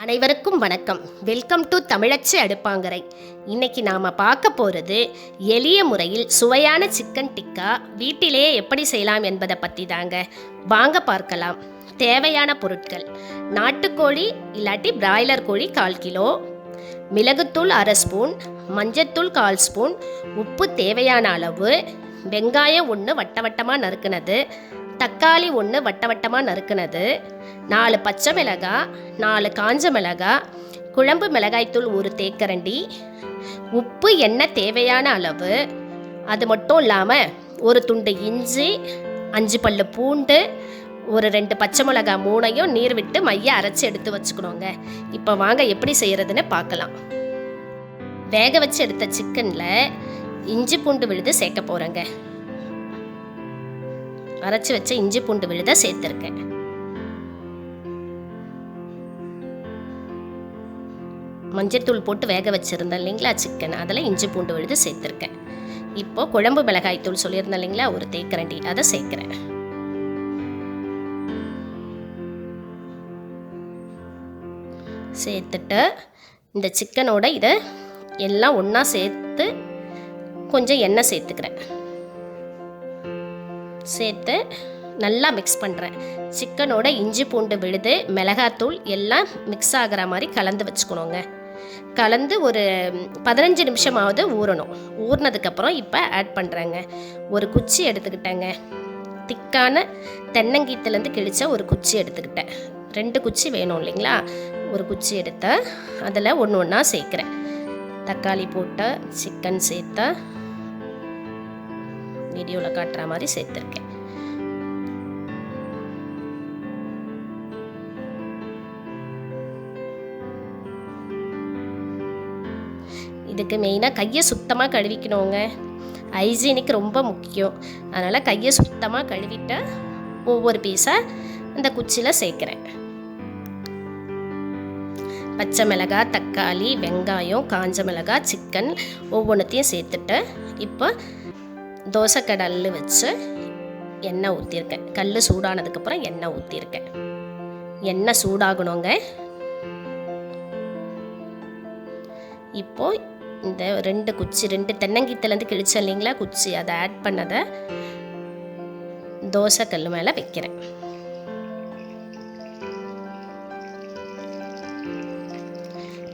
அனைவருக்கும் வணக்கம். Welcome to தமிழச்சி அடுப்பாங்கரை. இன்னைக்கு நாம் பார்க்க போகிறது எளிய முறையில் சுவையான சிக்கன் டிக்கா வீட்டிலேயே எப்படி செய்யலாம் என்பதை பற்றி தாங்க. வாங்க பார்க்கலாம். தேவையான பொருட்கள்: நாட்டுக்கோழி இல்லாட்டி பிராய்லர் கோழி 1/4 கிலோ, மிளகுத்தூள் 1/2 ஸ்பூன், மஞ்சத்தூள் 1/4 ஸ்பூன், உப்பு தேவையான அளவு, வெங்காயம் 1 வட்டமாக நறுக்குனது, தக்காளி 1 வட்டமாக நறுக்குனது, 4 பச்சை மிளகாய், 4 காஞ்ச மிளகாய், குழம்பு மிளகாய்த்தூள் 1 தேக்கரண்டி, உப்பு எண்ணெய் தேவையான அளவு. அது மட்டும் இல்லாமல் ஒரு துண்டு இஞ்சி, 5 பல்லு பூண்டு, ஒரு 2 பச்சை மிளகாய் 3ஐயும் நீர் விட்டு மைய அரைச்சி எடுத்து வச்சுக்கணுங்க. இப்போ வாங்க எப்படி செய்கிறதுன்னு பார்க்கலாம். வேக வச்சு எடுத்த சிக்கனில் இஞ்சி பூண்டு விழுது சேர்க்க போகிறேங்க. அரைச்சி வச்ச இஞ்சி பூண்டு விழுதை சேர்த்துருக்கேன். மஞ்சத்தூள் போட்டு வேக வச்சுருந்தேன் இல்லைங்களா சிக்கன், அதில் இஞ்சி பூண்டு விழுது சேர்த்துருக்கேன். இப்போது குழம்பு மிளகாய் தூள் சொல்லியிருந்தேன் இல்லைங்களா, ஒரு தேக்கரண்டி, அதை சேர்க்குறேன். சேர்த்துட்டு இந்த சிக்கனோட இதை எல்லாம் ஒன்றா சேர்த்து கொஞ்சம் எண்ணெய் சேர்த்துக்கிறேன். சேர்த்து நல்லா மிக்ஸ் பண்ணுறேன். சிக்கனோட இஞ்சி பூண்டு விழுது, மிளகாத்தூள் எல்லாம் மிக்ஸ் ஆகிற மாதிரி கலந்து வச்சுக்கணுங்க. கலந்து ஒரு 15 நிமிஷமாவது ஊறணும். ஊறினதுக்கப்புறம் இப்போ ஆட் பண்ணுறேங்க. ஒரு குச்சி எடுத்துக்கிட்டேங்க. திக்கான தென்னங்கீத்துலேருந்து கிழிச்ச ஒரு குச்சி எடுத்துக்கிட்டேன். 2 குச்சி வேணும் இல்லைங்களா, ஒரு குச்சி எடுத்த அதில் ஒன்று ஒன்றா சேர்க்குறேன். தக்காளி போட்டு சிக்கன் சேர்த்தா வீடியோவில் காட்டுற மாதிரி சேர்த்துருக்கேன். இதுக்கு மெயினாக கையை சுத்தமாக கழுவிக்கணுங்க. ஹைஜீனிக் ரொம்ப முக்கியம். அதனால் கையை சுத்தமாக கழுவிட்டு ஒவ்வொரு பீஸாக இந்த குச்சியில் சேர்க்குறேன். பச்சை மிளகாய், தக்காளி, வெங்காயம், காஞ்ச மிளகாய், சிக்கன் ஒவ்வொன்றுத்தையும் சேர்த்துட்டு இப்போ தோசைக்கடல் வச்சு எண்ணெய் ஊற்றிருக்கேன். கல் சூடானதுக்கப்புறம் எண்ணெய் ஊற்றிருக்கேன். எண்ணெய் சூடாகணுங்க. இப்போது இந்த 2 தென்னங்கீத்துலேருந்து கிழிச்ச இல்லைங்களா குச்சி, அதை ஆட் பண்ணதை தோசைக்கல் மேலே வைக்கிறேன்.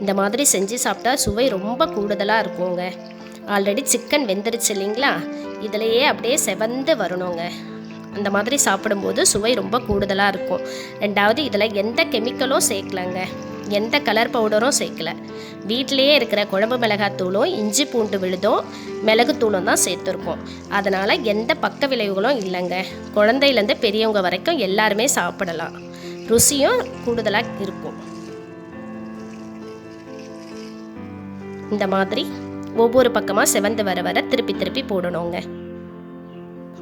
இந்த மாதிரி செஞ்சு சாப்பிட்டா சுவை ரொம்ப கூடுதலாக இருக்குங்க. ஆல்ரெடி சிக்கன் வெந்துருச்சு இல்லைங்களா, இதிலையே அப்படியே செவந்து வரணுங்க. அந்த மாதிரி சாப்பிடும்போது சுவை ரொம்ப கூடுதலாக இருக்கும். 2வது இதில் எந்த கெமிக்கலும் சேர்க்கலங்க, எந்த கலர் பவுடரும் சேர்க்கல. வீட்டிலையே இருக்கிற குழம்பு மிளகாத்தூளும் இஞ்சி பூண்டு விழுதும் மிளகுத்தூளும் தான் சேர்த்துருக்கோம். அதனால் எந்த பக்க விளைவுகளும் இல்லைங்க. குழந்தையிலேருந்து பெரியவங்க வரைக்கும் எல்லாருமே சாப்பிடலாம். ருசியும் கூடுதலாக இருக்கும். இந்த மாதிரி ஒவ்வொரு பக்கமாக செவந்து வர வர திருப்பி திருப்பி போடணுங்க.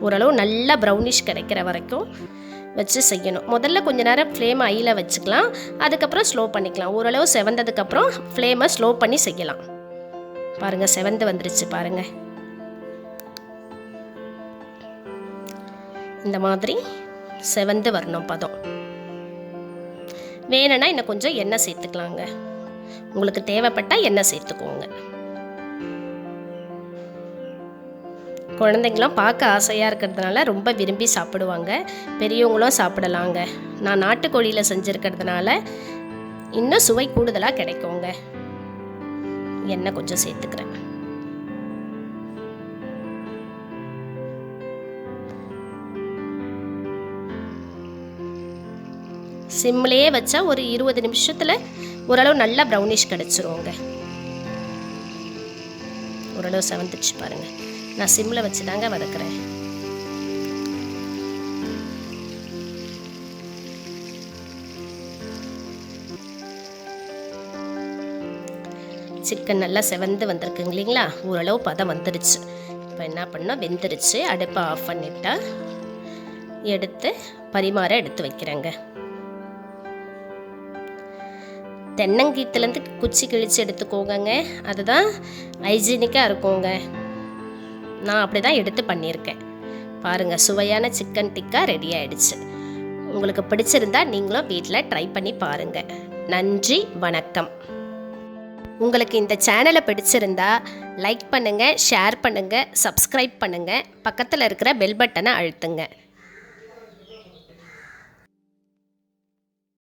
ஓரளவு நல்லா ப்ரௌனிஷ் கிடைக்கிற வரைக்கும் வச்சு செய்யணும். முதல்ல கொஞ்ச நேரம் ஃப்ளேம் ஹையில் வச்சுக்கலாம், அதுக்கப்புறம் ஸ்லோ பண்ணிக்கலாம். ஓரளவு செவந்ததுக்கப்புறம் ஃப்ளேமை ஸ்லோ பண்ணி செய்யலாம். பாருங்கள், செவந்து வந்துருச்சு பாருங்கள். இந்த மாதிரி செவந்து வரணும் பதம். வேணும்னா இன்னும் கொஞ்சம் எண்ணெய் சேர்த்துக்கலாங்க. உங்களுக்கு தேவைப்பட்டால் எண்ணெய் சேர்த்துக்கோங்க. குழந்தைங்களாம் பார்க்க ஆசையாக இருக்கிறதுனால ரொம்ப விரும்பி சாப்பிடுவாங்க. பெரியவங்களும் சாப்பிடலாங்க. நான் நாட்டுக்கோழியில் செஞ்சுருக்கிறதுனால இன்னும் சுவை கூடுதலாக கிடைக்குங்க. எண்ணெய் கொஞ்சம் சேர்த்துக்கிறேன். சிம்லேயே வச்சா ஒரு 20 நிமிஷத்தில் ஓரளவு நல்லா ப்ரௌனிஷ் கிடச்சிருவோங்க. ஓரளவு செவந்துச்சு பாருங்கள். நான் சிம்மில் வச்சு தாங்க வதக்குறேன். சிக்கன் நல்லா செவந்து வந்திருக்குங்க இல்லைங்களா, ஓரளவு பதம் வந்துடுச்சு. இப்போ என்ன பண்ணால் வெந்துருச்சு. அடுப்பை ஆஃப் பண்ணிட்டா எடுத்து பரிமாற எடுத்து வைக்கிறேங்க. தென்னங்கீத்துலேருந்து குச்சி கிழிச்சு எடுத்துக்கோங்க. அதுதான் ஹைஜீனிக்காக இருக்குங்க. நான் அப்படி தான் எடுத்து பண்ணியிருக்கேன். பாருங்கள், சுவையான சிக்கன் டிக்கா ரெடி ஆகிடுச்சு. உங்களுக்கு பிடிச்சிருந்தா நீங்களும் வீட்டில் ட்ரை பண்ணி பாருங்கள். நன்றி, வணக்கம். உங்களுக்கு இந்த சேனலை பிடிச்சிருந்தா லைக் பண்ணுங்கள், ஷேர் பண்ணுங்கள், சப்ஸ்கிரைப் பண்ணுங்கள், பக்கத்தில் இருக்கிற பெல் பட்டனை அழுத்துங்க.